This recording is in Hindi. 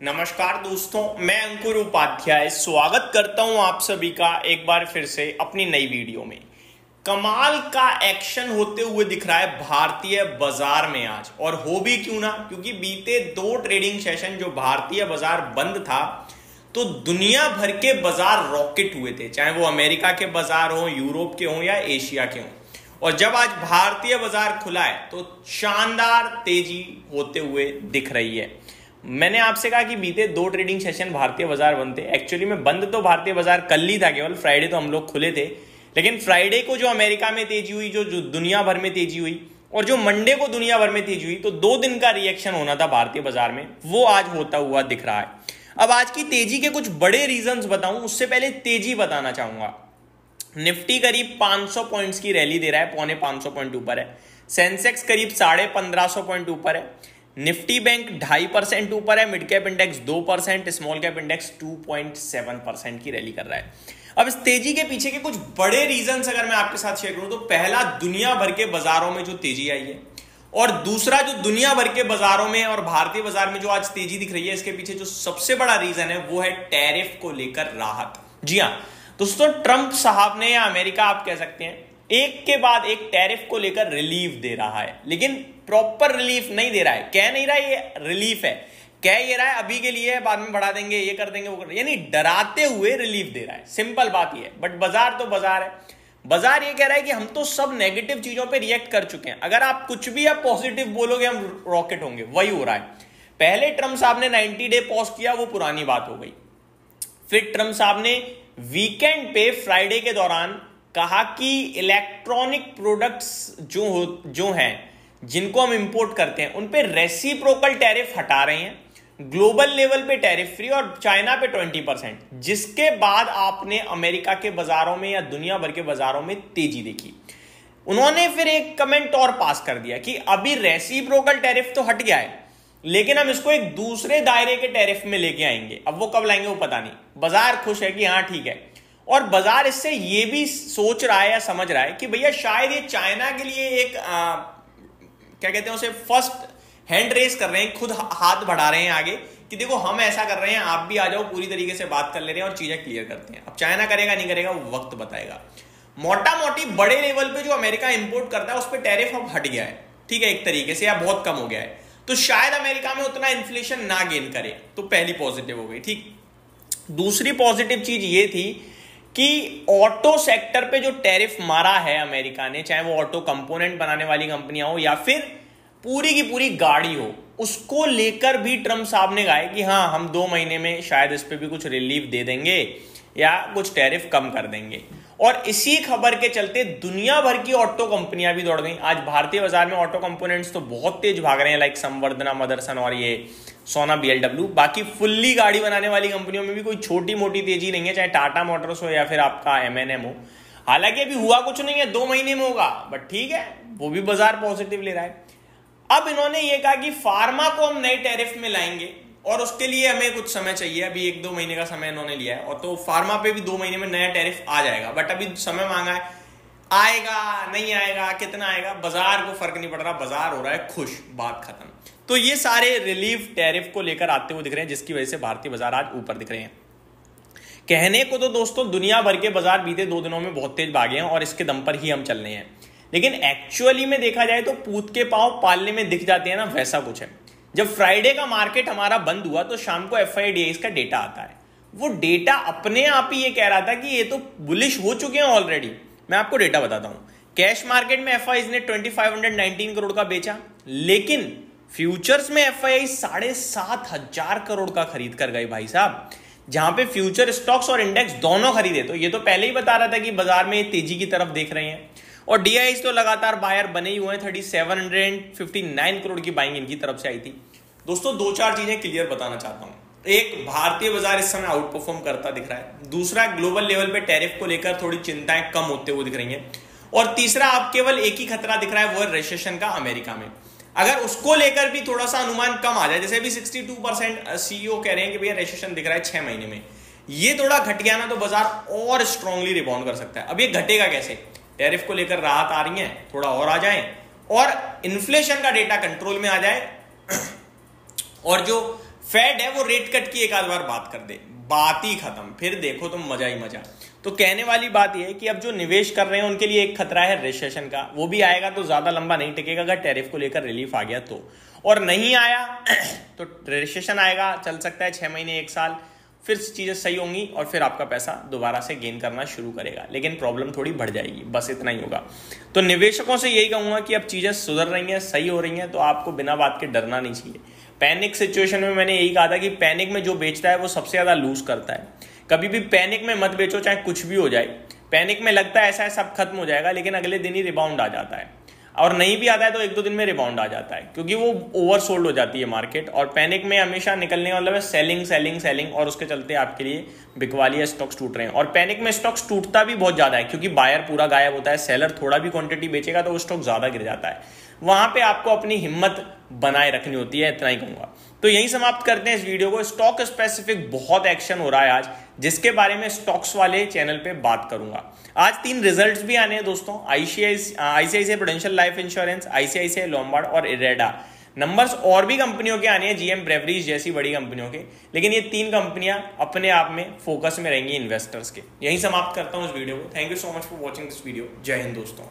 नमस्कार दोस्तों, मैं अंकुर उपाध्याय स्वागत करता हूं आप सभी का एक बार फिर से अपनी नई वीडियो में। कमाल का एक्शन होते हुए दिख रहा है भारतीय बाजार में आज, और हो भी क्यों ना, क्योंकि बीते दो ट्रेडिंग सेशन जो भारतीय बाजार बंद था तो दुनिया भर के बाजार रॉकेट हुए थे, चाहे वो अमेरिका के बाजार हो, यूरोप के हो या एशिया के हो। और जब आज भारतीय बाजार खुला है तो शानदार तेजी होते हुए दिख रही है। मैंने आपसे कहा कि बीते दो ट्रेडिंग सेशन भारतीय बाजार बंद थे। एक्चुअली में बंद तो भारतीय बाजार कल ही था, केवल फ्राइडे तो हम लोग खुले थे। लेकिन फ्राइडे को जो अमेरिका में तेजी हुई, जो दुनिया भर में तेजी हुई, और जो मंडे को दुनिया भर में तेजी हुई, तो 2 दिन का रिएक्शन होना था भारतीय बाजार में, वो आज होता हुआ दिख रहा है। अब आज की तेजी के कुछ बड़े रीजंस बताऊं, उससे पहले तेजी बताना चाहूंगा। निफ्टी करीब 500 पॉइंट्स की रैली दे रहा है, 450 पॉइंट ऊपर है। सेंसेक्स करीब 1550 पॉइंट ऊपर है। निफ्टी बैंक 2.5% ऊपर है। Mid cap index 2%, small cap index 2.7% की रैली कर रहा है। अब इस तेजी के पीछे के कुछ बड़े रीजंस अगर मैं आपके साथ शेयर करूं, तो पहला, दुनिया भर के बाजारों में जो तेजी आई है, और दूसरा, जो दुनिया भर के बाजारों में और भारतीय बाजार में जो आज तेजी दिख रही है, इसके पीछे जो सबसे बड़ा रीजन है वो है टैरिफ को लेकर राहत। जी हां दोस्तों, ट्रंप साहब ने, या अमेरिका आप कह सकते हैं, एक के बाद एक टैरिफ को लेकर रिलीफ दे रहा है, लेकिन प्रॉपर रिलीफ नहीं दे रहा है। कह नहीं रहा है ये रिलीफ है, कह ये रहा है अभी के लिए है, बाद में बढ़ा देंगे, ये कर देंगे, वो कर देंगे, यानी डराते हुए रिलीफ दे रहा है। सिंपल बात ये है। बट बाजार तो बाजार है। बाजार ये कह रहा है कि हम तो सब नेगेटिव चीजों पे रिएक्ट कर चुके हैं, अगर आप कुछ भी आप पॉजिटिव बोलोगे हम रॉकेट होंगे। वही हो रहा है। पहले ट्रंप साहब ने 90 डे पॉज किया, वो पुरानी बात हो गई। फिर ट्रंप साहब ने वीकेंड पे फ्राइडे के दौरान कहा कि इलेक्ट्रॉनिक प्रोडक्ट्स जो हैं, जिनको हम इंपोर्ट करते हैं, उन पे रेसिप्रोकल टैरिफ हटा रहे हैं, ग्लोबल लेवल पे टैरिफ फ्री, और चाइना पे 20%। जिसके बाद आपने अमेरिका के बाजारों में या दुनिया भर के बाजारों में तेजी देखी। उन्होंने फिर एक कमेंट और पास कर दिया कि अभी रेसिप्रोकल टैरिफ तो हट गया है, लेकिन हम इसको एक दूसरे दायरे के टैरिफ में लेके आएंगे। अब वो कब लाएंगे वो पता नहीं। बाजार खुश है कि हाँ ठीक है, और बाजार इससे ये भी सोच रहा है या समझ रहा है कि भैया शायद ये चाइना के लिए एक क्या कहते हैं उसे, फर्स्ट हैंड रेस कर रहे हैं, खुद हाथ बढ़ा रहे हैं आगे कि देखो हम ऐसा कर रहे हैं, आप भी आ जाओ, पूरी तरीके से बात कर ले रहे हैं और चीजें क्लियर करते हैं। अब चाइना करेगा नहीं करेगा वो वक्त बताएगा। मोटा मोटी बड़े लेवल पे जो अमेरिका इंपोर्ट करता है उस पर टैरिफ अब हट गया है, ठीक है, एक तरीके से, या बहुत कम हो गया है, तो शायद अमेरिका में उतना इन्फ्लेशन ना गेन करे। तो पहली पॉजिटिव हो गई। ठीक, दूसरी पॉजिटिव चीज ये थी कि ऑटो सेक्टर पे जो टैरिफ मारा है अमेरिका ने, चाहे वो ऑटो कंपोनेंट बनाने वाली कंपनियां हो या फिर पूरी की पूरी गाड़ी हो, उसको लेकर भी ट्रंप साहब ने कहा है कि हाँ हम 2 महीने में शायद इस पे भी कुछ रिलीफ दे देंगे या कुछ टैरिफ कम कर देंगे। और इसी खबर के चलते दुनिया भर की ऑटो कंपनियां भी दौड़ गई। आज भारतीय बाजार में ऑटो कंपोनेंट्स तो बहुत तेज भाग रहे हैं, लाइक संवर्धना, मदरसन और ये सोना, BLW। बाकी फुल्ली गाड़ी बनाने वाली कंपनियों में भी कोई छोटी मोटी तेजी नहीं है, चाहे टाटा मोटर्स हो या फिर आपका M&M हो। हालांकि अभी हुआ कुछ नहीं है, 2 महीने में होगा, बट ठीक है, वो भी बाजार पॉजिटिव ले रहा है। अब इन्होंने ये कहा कि फार्मा को हम नए टैरिफ में लाएंगे, और उसके लिए हमें कुछ समय चाहिए। अभी 1-2 महीने का समय इन्होंने लिया है, और तो फार्मा पे भी 2 महीने में नया टैरिफ आ जाएगा। बट अभी समय मांगा है, आएगा नहीं आएगा, कितना आएगा, बाजार को फर्क नहीं पड़ रहा, बाजार हो रहा है खुश, बात खत्म। तो ये सारे रिलीफ टैरिफ को लेकर आते हुए दिख रहे हैं, जिसकी वजह से भारतीय बाजार आज ऊपर दिख रहे हैं। कहने को तो दोस्तों दुनिया भर के बाजार बीते 2 दिनों में बहुत तेज भागे हैं, और इसके दम पर ही हम चल रहे हैं। लेकिन एक्चुअली में देखा जाए तो पूत के पांव पालने में दिख जाते हैं ना, वैसा कुछ है। जब फ्राइडे का मार्केट हमारा बंद हुआ तो शाम को FIDIs का डेटा आता है। वो डेटा अपने आप ही ये कह रहा था कि ये तो बुलिश हो चुके हैं ऑलरेडी। मैं आपको डेटा बताता हूं। कैश मार्केट में FIs ने 2519 करोड़ का बेचा, लेकिन फ्यूचर्स में FIs 7,500 करोड़ का खरीद कर गए भाई साहब, जहां पे फ्यूचर स्टॉक्स और इंडेक्स दोनों खरीदे। तो ये तो पहले ही बता रहा था कि बाजार में तेजी की तरफ देख रहे हैं। और DIs तो लगातार बायर बने ही हुए हैं। 3759 करोड़ की बाइंग इनकी तरफ से आई थी। दोस्तों 2-4 चीजें क्लियर बताना चाहता हूं। एक, भारतीय बाजार इस समय आउट परफॉर्म करता दिख रहा है। दूसरा, ग्लोबल लेवल पे टैरिफ को लेकर थोड़ी चिंताएं कम होते हुए दिख रही हैं। और तीसरा, आप केवल एक ही खतरा दिख रहा है, वो है रिसेशन का अमेरिका में। अगर उसको लेकर भी थोड़ा सा अनुमान कम आ जाए, जैसे अभी 62% CEO कह रहे हैं कि भैया रिसेशन दिख रहा है 6 महीने में, ये थोड़ा घट गया ना तो बाजार और स्ट्रांगली रिबाउंड कर सकता है। अब ये घटेगा कैसे? टैरिफ को लेकर राहत आ रही है, थोड़ा और आ जाए, और इन्फ्लेशन का डेटा कंट्रोल में आ जाए, और जो फेड है वो रेट कट की एक आध बार बात कर दे, बात ही खत्म, फिर देखो तुम मजा ही मजा। तो कहने वाली बात यह है कि अब जो निवेश कर रहे हैं उनके लिए एक खतरा है रिसेशन का, वो भी आएगा तो ज्यादा लंबा नहीं टिकेगा अगर टैरिफ को लेकर रिलीफ आ गया तो, और नहीं आया तो रिसेशन आएगा, चल सकता है 6 महीने 1 साल, फिर चीजें सही होंगी और फिर आपका पैसा दोबारा से गेन करना शुरू करेगा, लेकिन प्रॉब्लम थोड़ी बढ़ जाएगी, बस इतना ही होगा। तो निवेशकों से यही कहूंगा कि अब चीजें सुधर रही हैं, सही हो रही हैं, तो आपको बिना बात के डरना नहीं चाहिए। पैनिक सिचुएशन में मैंने यही कहा था कि पैनिक में जो बेचता है वो सबसे ज्यादा लूज करता है। कभी भी पैनिक में मत बेचो, चाहे कुछ भी हो जाए। पैनिक में लगता है ऐसा है सब खत्म हो जाएगा, लेकिन अगले दिन ही रिबाउंड आ जाता है, और नहीं भी आता है तो 1-2 दिन में रिबाउंड आ जाता है, क्योंकि वो ओवरसोल्ड हो जाती है मार्केट। और पैनिक में हमेशा निकलने वाला है सेलिंग सेलिंग सेलिंग, और उसके चलते आपके लिए बिकवाली स्टॉक्स टूट रहे हैं। और पैनिक में स्टॉक्स टूटता भी बहुत ज्यादा है, क्योंकि बायर पूरा गायब होता है, सेलर थोड़ा भी क्वांटिटी बेचेगा तो वो स्टॉक ज्यादा गिर जाता है। वहां पे आपको अपनी हिम्मत बनाए रखनी होती है, इतना ही कहूंगा। तो यही समाप्त करते हैं इस वीडियो को। स्टॉक स्पेसिफिक बहुत एक्शन हो रहा है आज, जिसके बारे में स्टॉक्स वाले चैनल पे बात करूंगा। आज 3 रिजल्ट्स भी आने हैं दोस्तों, ICICI prudential life insurance, ICICI Lombard और इरेडा। नंबर्स और भी कंपनियों के आने हैं, जीएम ब्रेवरीज जैसी बड़ी कंपनियों के, लेकिन ये 3 कंपनियां अपने आप में फोकस में रहेंगी इन्वेस्टर्स के। यही समाप्त करता हूं इस वीडियो को। Thank you so much for watching this video. जय हिंद दोस्तों।